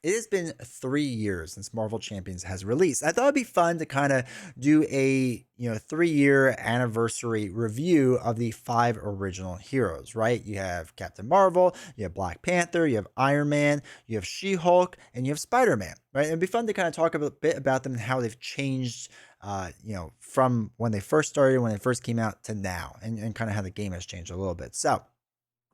It has been 3 years since Marvel Champions has released. I thought it'd be fun to kind of do a 3-year anniversary review of the 5 original heroes. Right? You have Captain Marvel, you have Black Panther, you have Iron Man, you have She-Hulk, and you have Spider-Man. Right? It'd be fun to kind of talk a bit about them and how they've changed. From when they first started, when they first came out to now, and kind of how the game has changed a little bit. So,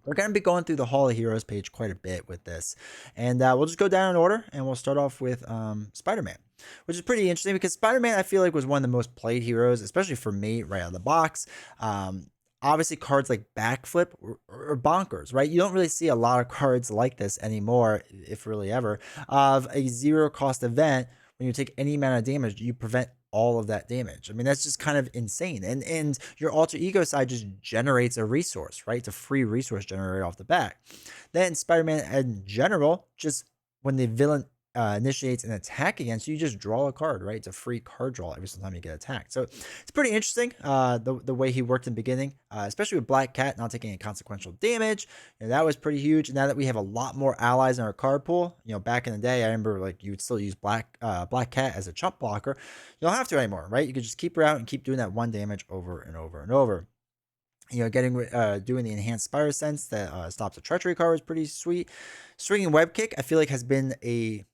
we're going to be going through the Hall of Heroes page quite a bit with this. And we'll just go down in order, and we'll start off with Spider Man, which is pretty interesting because Spider Man, I feel like, was one of the most played heroes, especially for me, right out of the box. Obviously, cards like Backflip or Bonkers, right? You don't really see a lot of cards like this anymore, if really ever, of a zero cost event. When you take any amount of damage, you prevent all of that damage. I mean, that's just kind of insane. And your alter ego side just generates a resource, right? It's a free resource generator off the bat. Then Spider-Man in general, just when the villain initiates an attack against you, you just draw a card, right? It's a free card draw every single time you get attacked. So it's pretty interesting the way he worked in the beginning, especially with Black Cat not taking any consequential damage. That was pretty huge. And now that we have a lot more allies in our card pool, back in the day, I remember like you would still use Black Cat as a chump blocker. You don't have to anymore, right? You could just keep her out and keep doing that one damage over and over and over. Doing the enhanced Spire Sense that stops a treachery card was pretty sweet. Swinging Web Kick, I feel like, has been a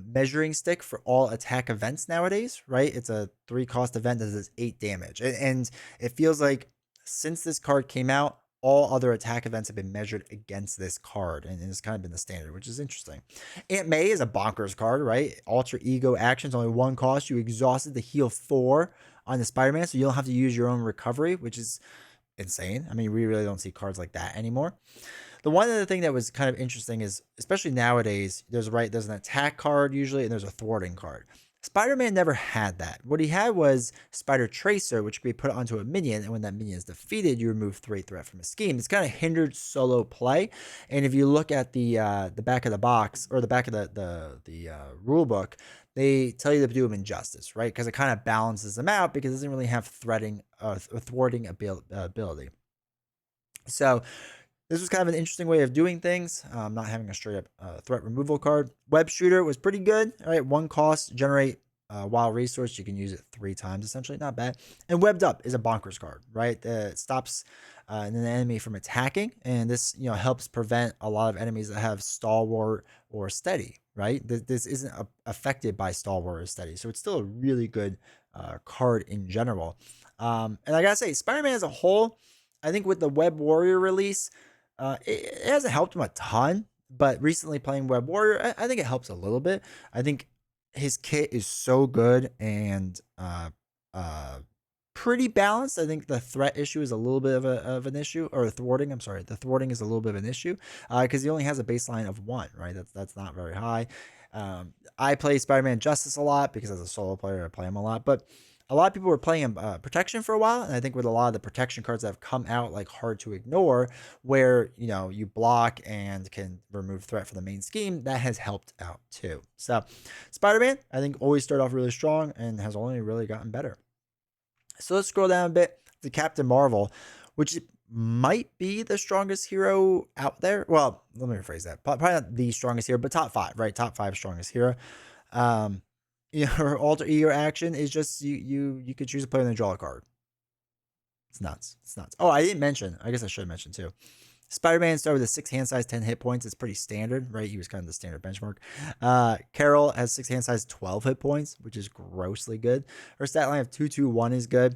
measuring stick for all attack events nowadays, right? It's a 3 cost event that does 8 damage. And it feels like since this card came out, all other attack events have been measured against this card, and it's kind of been the standard, which is interesting. Aunt May is a bonkers card, right? Alter Ego actions, only 1 cost. You exhausted the heal 4 on the Spider-Man, so you don't have to use your own recovery, which is insane. I mean, we really don't see cards like that anymore. The one other thing that was kind of interesting is, especially nowadays, there's an attack card usually, and there's a thwarting card. Spider-Man never had that. What he had was Spider Tracer, which could be put onto a minion, and when that minion is defeated, you remove 3 threat from a scheme. It's kind of hindered solo play, and if you look at the back of the box or the back of the rule book, they tell you to do them in justice, right? Because it kind of balances them out because it doesn't really have thwarting ability. So this was kind of an interesting way of doing things, not having a straight up threat removal card. Web Shooter was pretty good. All right, 1 cost, generate wild resource. You can use it 3 times, essentially, not bad. And Webbed Up is a bonkers card, right? It stops an enemy from attacking, and this helps prevent a lot of enemies that have Stalwart or Steady, right? This isn't affected by Stalwart or Steady, so it's still a really good card in general. And I gotta say, Spider-Man as a whole, I think with the Web Warrior release, it hasn't helped him a ton, but recently playing Web Warrior, I think it helps a little bit. I think his kit is so good and pretty balanced. I think the threat issue is a little bit of an issue, or thwarting. I'm sorry, the thwarting is a little bit of an issue because he only has a baseline of 1, right? That's not very high. I play Spider-Man Justice a lot because as a solo player, I play him a lot, but a lot of people were playing protection for a while, and I think with a lot of the protection cards that have come out, like Hard to Ignore, where you block and can remove threat for the main scheme, that has helped out too. So Spider-Man, I think, always started off really strong and has only really gotten better. So let's scroll down a bit to Captain Marvel, which might be the strongest hero out there. Well, let me rephrase that. Probably not the strongest hero, but top 5, right? Top 5 strongest hero. Her alter ego action is just you could choose a player and then draw a card. It's nuts. It's nuts. Oh, I didn't mention. I guess I should have mentioned too. Spider-Man started with a 6 hand size, 10 hit points. It's pretty standard, right? He was kind of the standard benchmark. Carol has 6 hand size, 12 hit points, which is grossly good. Her stat line of 221 is good.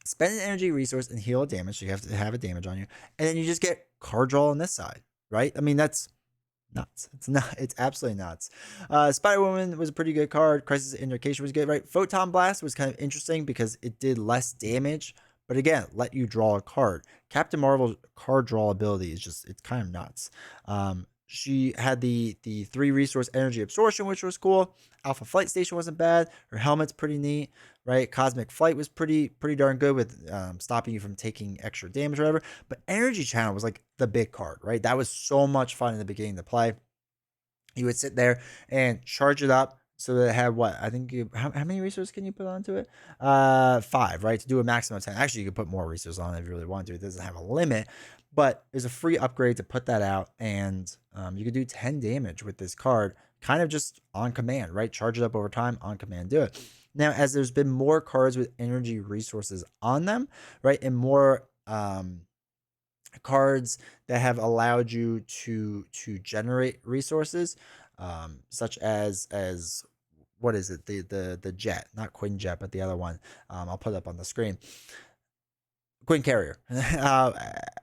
Spend an energy resource and heal damage, so you have to have a damage on you, and then you just get card draw on this side, right? I mean, that's nuts. It's absolutely nuts. Spider-Woman was a pretty good card. Crisis Indication was good, right? Photon Blast was kind of interesting because it did less damage, but again, let you draw a card. Captain Marvel's card draw ability is just, it's kind of nuts. She had the 3 resource energy absorption, which was cool. Alpha Flight Station wasn't bad. Her helmet's pretty neat, right? Cosmic Flight was pretty darn good with stopping you from taking extra damage or whatever. But Energy Channel was like the big card, right? That was so much fun in the beginning to play. You would sit there and charge it up, So they have what? I think how many resources can you put onto it? 5, right? To do a maximum of 10. Actually, you could put more resources on it if you really want to. It doesn't have a limit, but there's a free upgrade to put that out, and you could do 10 damage with this card, kind of just on command, right? Charge it up over time, on command, do it. Now, as there's been more cards with energy resources on them, right, and more cards that have allowed you to generate resources, such as what is it, the jet, not Quinjet, but the other one. I'll put it up on the screen. Queen Carrier.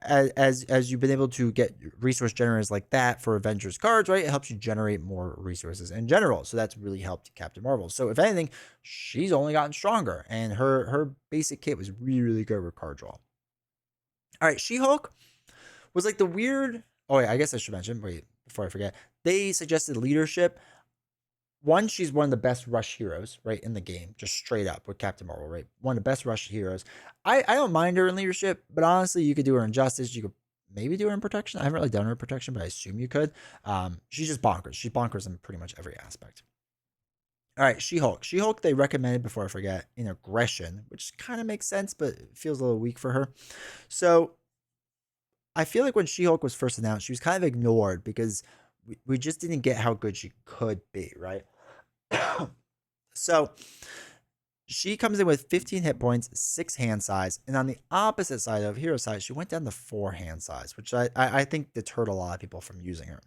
As you've been able to get resource generators like that for Avengers cards, right? It helps you generate more resources in general. So that's really helped Captain Marvel. So if anything, she's only gotten stronger, and her basic kit was really, really good with card draw. All right, She-Hulk was like the weird. Oh, wait, I guess I should mention. Wait, before I forget, they suggested leadership. One, she's one of the best rush heroes, right, in the game, just straight up with Captain Marvel, right? One of the best rush heroes. I don't mind her in leadership, but honestly, you could do her in justice. You could maybe do her in protection. I haven't really done her in protection, but I assume you could. She's just bonkers. She's bonkers in pretty much every aspect. All right, She-Hulk. She-Hulk, they recommended, before I forget, in aggression, which kind of makes sense, but it feels a little weak for her. So I feel like when She-Hulk was first announced, she was kind of ignored because we just didn't get how good she could be, right? So she comes in with 15 hit points, 6 hand size, and on the opposite side of hero size, she went down to 4 hand size, which I think deterred a lot of people from using her.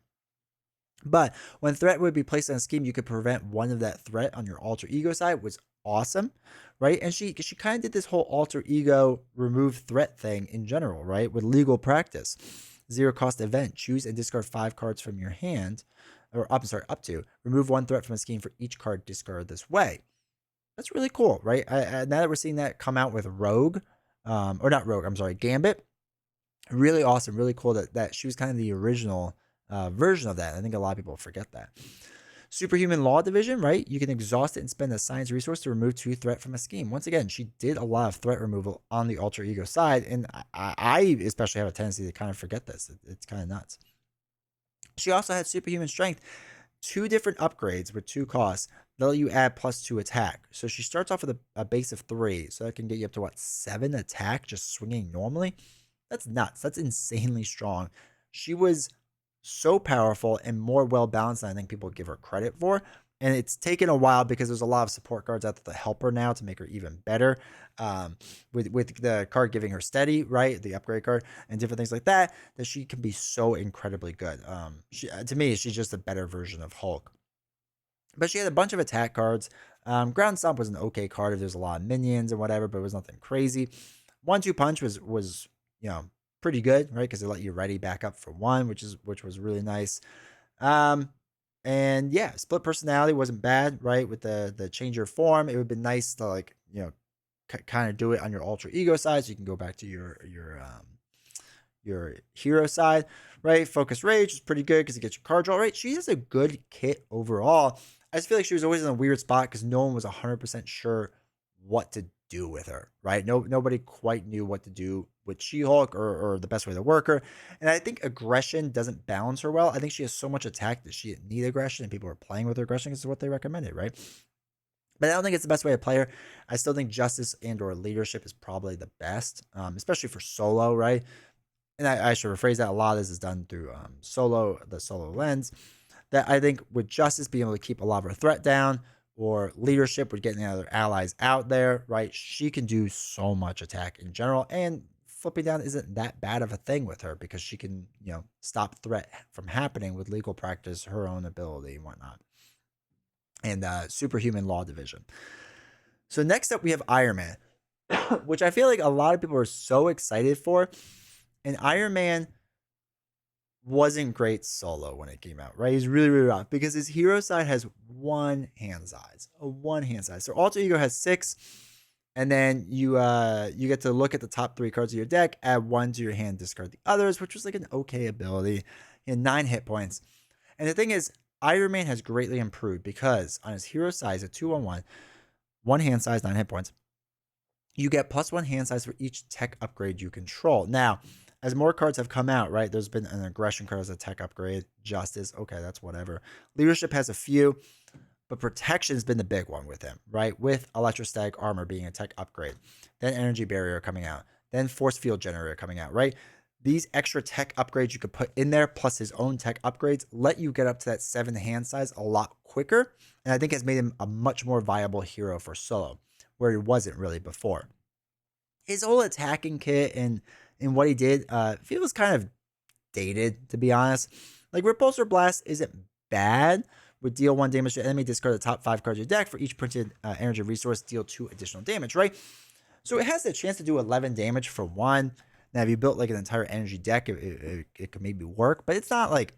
But when threat would be placed on a scheme, you could prevent one of that threat on your alter ego side, was awesome, right? And she kind of did this whole alter ego remove threat thing in general, right? With legal practice. 0 cost event. Choose and discard 5 cards from your hand. Or up to. Remove 1 threat from a scheme for each card discarded this way. That's really cool, right? Now that we're seeing that come out with Rogue, or not Rogue, I'm sorry, Gambit, really awesome, really cool that she was kind of the original version of that. I think a lot of people forget that. Superhuman Law Division, right? You can exhaust it and spend a science resource to remove 2 threat from a scheme. Once again, she did a lot of threat removal on the alter ego side, and I especially have a tendency to kind of forget this. It's kind of nuts. She also had Superhuman Strength, 2 different upgrades with 2 costs that let you add +2 attack. So she starts off with a base of 3, so that can get you up to 7 attack just swinging normally. That's nuts. That's insanely strong. She was so powerful and more well balanced than I think people give her credit for. And it's taken a while because there's a lot of support cards out there to help her now to make her even better. With the card giving her steady, right, the upgrade card and different things like that, that she can be so incredibly good. To me, she's just a better version of Hulk. But she had a bunch of attack cards. Ground Stomp was an okay card if there's a lot of minions and whatever, but it was nothing crazy. 1-2 Punch was pretty good, right? Because it let you ready back up for 1, which was really nice. And yeah, Split Personality wasn't bad, right? With the change your form, it would be nice to kind of do it on your alter ego side, so you can go back to your hero side, right? Focus Rage is pretty good because it gets your card draw, right? She has a good kit overall. I just feel like she was always in a weird spot because no one was 100% sure what to do with her, right? Nobody quite knew what to do with She-Hulk or the best way to work her. And I think aggression doesn't balance her well. I think she has so much attack that she didn't need aggression, and people are playing with her aggression because it's what they recommended, right? But I don't think it's the best way to play her. I still think justice and or leadership is probably the best, especially for solo, right? And I should rephrase that. A lot of this is done through the solo lens. That I think with justice being able to keep a lot of her threat down, or leadership with getting the other allies out there, right? She can do so much attack in general, and flipping down isn't that bad of a thing with her because she can, stop threat from happening with legal practice, her own ability and whatnot. And Superhuman Law Division. So next up we have Iron Man, which I feel like a lot of people are so excited for. And Iron Man wasn't great solo when it came out, right? He's really, really rough because his hero side has 1 hand size, a 1 hand size. So alter ego has 6, and then you get to look at the top 3 cards of your deck, add 1 to your hand, discard the others, which was like an okay ability. He had 9 hit points. And the thing is, Iron Man has greatly improved because on his hero size, a 2-1-1, 1 hand size, 9 hit points, you get +1 hand size for each tech upgrade you control. Now, as more cards have come out, right, there's been an aggression card as a tech upgrade, justice, okay, that's whatever. Leadership has a few, but protection's been the big one with him, right? With electrostatic armor being a tech upgrade, then energy barrier coming out, then force field generator coming out, right? These extra tech upgrades you could put in there, plus his own tech upgrades, let you get up to that 7 hand size a lot quicker. And I think has made him a much more viable hero for solo, where he wasn't really before. His whole attacking kit and what he did feels kind of dated, to be honest. Like Repulsor Blast isn't bad. Would deal 1 damage to enemy, discard the top 5 cards of your deck. For each printed energy resource, deal 2 additional damage, right? So it has the chance to do 11 damage for 1. Now, if you built like an entire energy deck, it could maybe work, but it's not like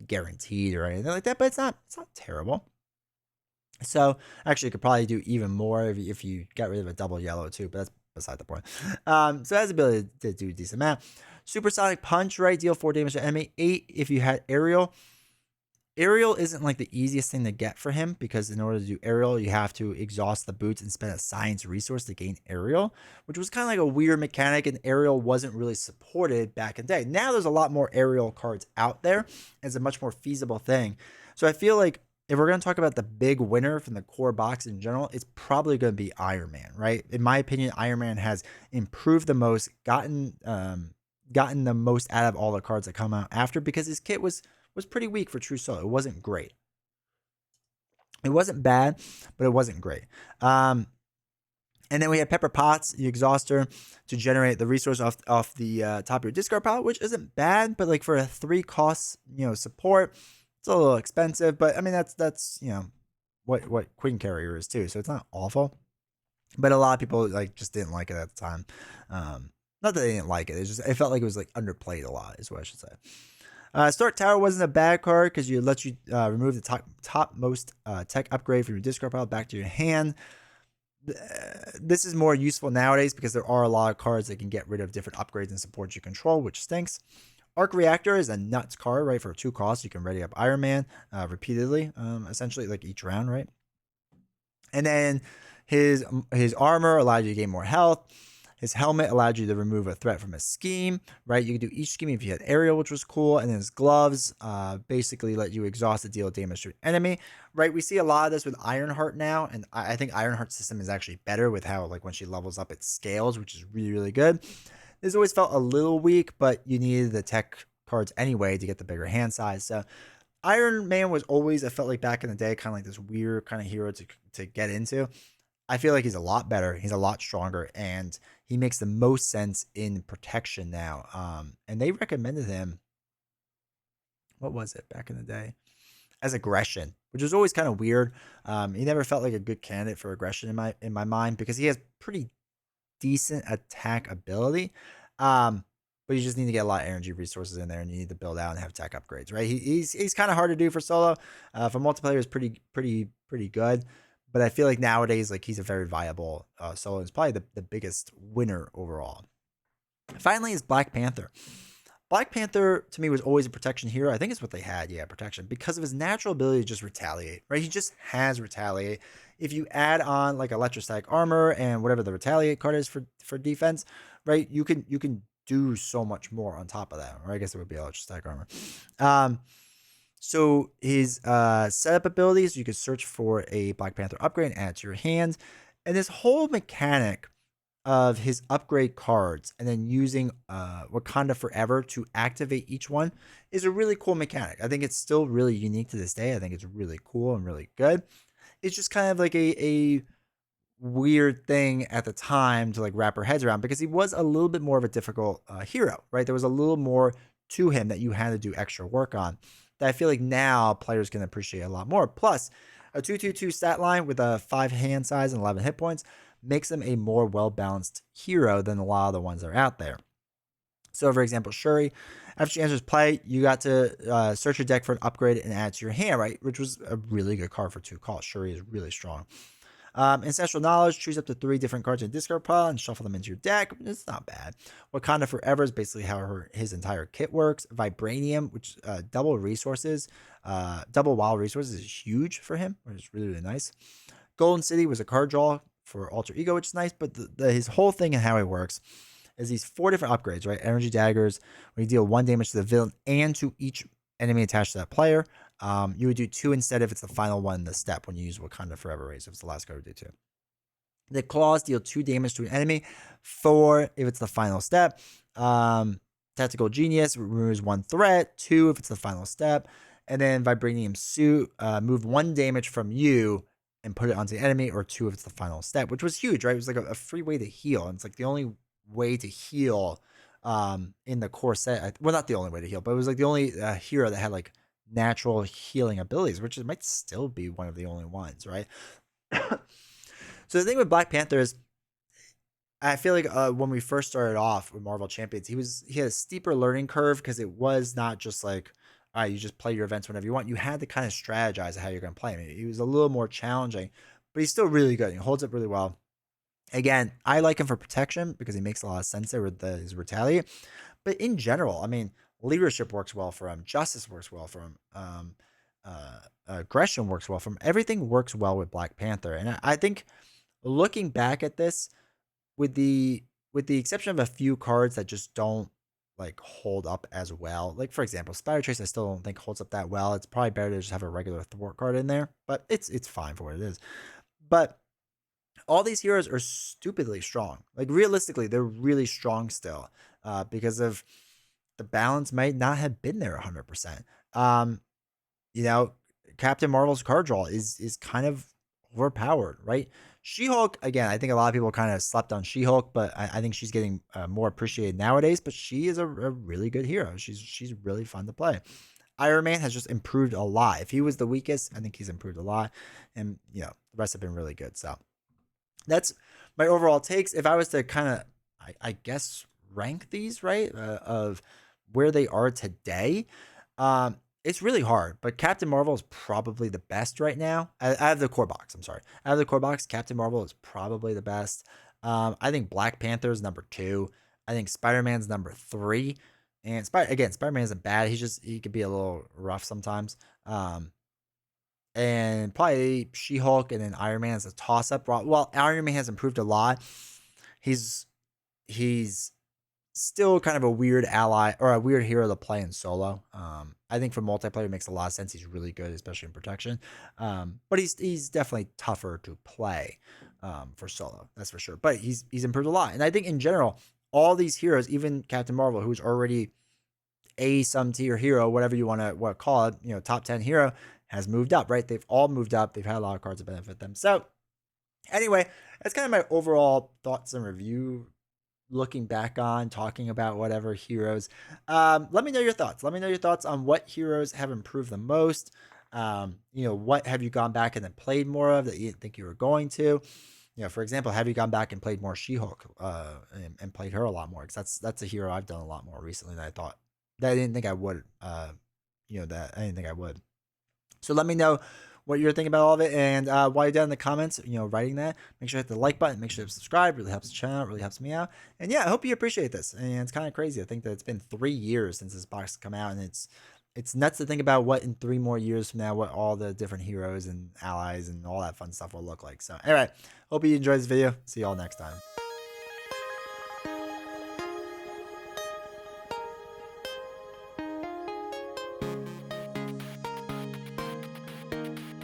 guaranteed or anything like that. But it's not terrible. So actually, it could probably do even more if you got rid of a double yellow too. But that's beside the point. So it has the ability to do a decent amount. Supersonic Punch, right? Deal 4 damage to enemy. 8 if you had Aerial. Aerial isn't like the easiest thing to get for him because in order to do Aerial, you have to exhaust the boots and spend a science resource to gain Aerial, which was kind of like a weird mechanic, and Aerial wasn't really supported back in the day. Now there's a lot more Aerial cards out there. It's a much more feasible thing. So I feel like if we're going to talk about the big winner from the core box in general, it's probably going to be Iron Man, right? In my opinion, Iron Man has improved the most, gotten the most out of all the cards that come out after, because his kit was pretty weak for true solo. It wasn't great. It wasn't bad, but it wasn't great. And then we have Pepper Potts, the exhauster, to generate the resource off the top of your discard pile, which isn't bad, but like for a 3 cost, support, it's a little expensive. But I mean, that's what Queen Carrier is too, so it's not awful. But a lot of people like just didn't like it at the time. Not that they didn't like it. It felt like it was like underplayed a lot, is what I should say. Stark Tower wasn't a bad card because it lets you remove the topmost tech upgrade from your discard pile back to your hand. This is more useful nowadays because there are a lot of cards that can get rid of different upgrades and support you control, which stinks. Arc Reactor is a nuts card, right? For 2 costs, you can ready up Iron Man repeatedly, essentially like each round, right? And then his armor allowed you to gain more health. His helmet allowed you to remove a threat from a scheme, right? You could do each scheme if you had Aerial, which was cool. And then his gloves basically let you exhaust the deal damage to an enemy, right? We see a lot of this with Ironheart now. And I think Ironheart's system is actually better with how, like, when she levels up, it scales, which is really, really good. This always felt a little weak, but you needed the tech cards anyway to get the bigger hand size. So Iron Man was always, I felt like back in the day, kind of like this weird kind of hero to get into. I feel like he's a lot better. He's a lot stronger, and he makes the most sense in protection now. And they recommended him, what was it back in the day, as aggression, which was always kind of weird. He never felt like a good candidate for aggression in my mind because he has pretty decent attack ability. But you just need to get a lot of energy resources in there, and you need to build out and have tech upgrades, right? He's kind of hard to do for solo. For multiplayer, is pretty good. But I feel like nowadays, like, he's a very viable solo. It's probably the biggest winner overall. Finally is Black Panther. Black Panther, to me, was always a protection hero. I think it's what they had, protection, because of his natural ability to just retaliate, right? He just has retaliate. If you add on, like, electrostatic armor and whatever the retaliate card is for defense, right, you can do so much more on top of that, or I guess it would be electrostatic armor. So his setup abilities, you could search for a Black Panther upgrade and add it to your hand. And this whole mechanic of his upgrade cards and then using Wakanda Forever to activate each one is a really cool mechanic. I think it's still really unique to this day. I think it's really cool and really good. It's just kind of like a weird thing at the time to like wrap our heads around, because he was a little bit more of a difficult hero, right? There was a little more to him that you had to do extra work on, that I feel like now players can appreciate a lot more. Plus, a 2/2/2 stat line with a 5 hand size and 11 hit points makes him a more well-balanced hero than a lot of the ones that are out there. So, for example, Shuri, after she enters play, you got to search your deck for an upgrade and add to your hand, right? Which was a really good card for 2 costs. Shuri is really strong. Ancestral Knowledge, choose up to 3 different cards in the discard pile and shuffle them into your deck. It's not bad. Wakanda Forever is basically how his entire kit works. Vibranium, which double resources, double wild resources, is huge for him, which is really, really nice. Golden City was a card draw for Alter Ego, which is nice, but his whole thing and how it works is these 4 different upgrades, right? Energy Daggers, where you deal 1 damage to the villain and to each enemy attached to that player. You would do 2 instead if it's the final one in the step when you use Wakanda Forever Raise. If it's the last card, we do 2. The claws deal 2 damage to an enemy. 4 if it's the final step. Tactical Genius removes 1 threat. 2 if it's the final step. And then Vibranium Suit, move 1 damage from you and put it onto the enemy, or 2 if it's the final step, which was huge, right? It was like a free way to heal. And it's like the only way to heal in the core set. Well, not the only way to heal, but it was like the only hero that had like natural healing abilities, which it might still be one of the only ones, right? So the thing with Black Panther is, I feel like when we first started off with Marvel Champions, he had a steeper learning curve because it was not just like, all right, you just play your events whenever you want. You had to kind of strategize how you're going to play him. He was a little more challenging, but he's still really good. He holds up really well. Again, I like him for protection because he makes a lot of sense there with his retaliate. But in general, I mean, leadership works well for him. Justice works well for him. Aggression works well for him. Everything works well with Black Panther. And I think looking back at this, with the exception of a few cards that just don't like hold up as well. Like for example, Spider Trace I still don't think holds up that well. It's probably better to just have a regular thwart card in there, but it's fine for what it is. But all these heroes are stupidly strong. Like realistically, they're really strong still, because of the balance might not have been there 100%. You know, Captain Marvel's card draw is kind of overpowered, right? She-Hulk, again, I think a lot of people kind of slept on She-Hulk, but I think she's getting more appreciated nowadays. But she is a really good hero. She's really fun to play. Iron Man has just improved a lot. If he was the weakest, I think he's improved a lot, and you know the rest have been really good. So that's my overall takes. If I was to kind of, I guess, rank these right of where they are today, it's really hard. But Captain Marvel is probably the best right now. Out of the core box, I'm sorry. Out of the core box, Captain Marvel is probably the best. I think Black Panther is number 2. I think Spider-Man's number 3. And Spider-Man isn't bad. He could be a little rough sometimes. And probably She-Hulk and then Iron Man is a toss-up. Well, Iron Man has improved a lot. He's still kind of a weird ally or a weird hero to play in solo. I think for multiplayer it makes a lot of sense. He's really good, especially in protection. But he's definitely tougher to play for solo. That's for sure. But he's improved a lot. And I think in general, all these heroes, even Captain Marvel, who's already a some tier hero, whatever you want to call it, you know, top 10 hero, has moved up, right? They've all moved up. They've had a lot of cards to benefit them. So anyway, that's kind of my overall thoughts and review looking back on, talking about whatever heroes. Let me know your thoughts. Let me know your thoughts on what heroes have improved the most. You know, what have you gone back and then played more of that you didn't think you were going to? You know, for example, have you gone back and played more She-Hulk and played her a lot more? Because that's a hero I've done a lot more recently than I thought. That I didn't think I would. You know, that I didn't think I would. So let me know what you're thinking about all of it. And while you're down in the comments, you know, writing that, make sure to hit the like button, make sure to subscribe. Really helps the channel, really helps me out. And yeah, I hope you appreciate this. And it's kind of crazy. I think that it's been 3 years since this box come out, and it's nuts to think about what in 3 more years from now, what all the different heroes and allies and all that fun stuff will look like. So anyway, hope you enjoyed this video. See y'all next time.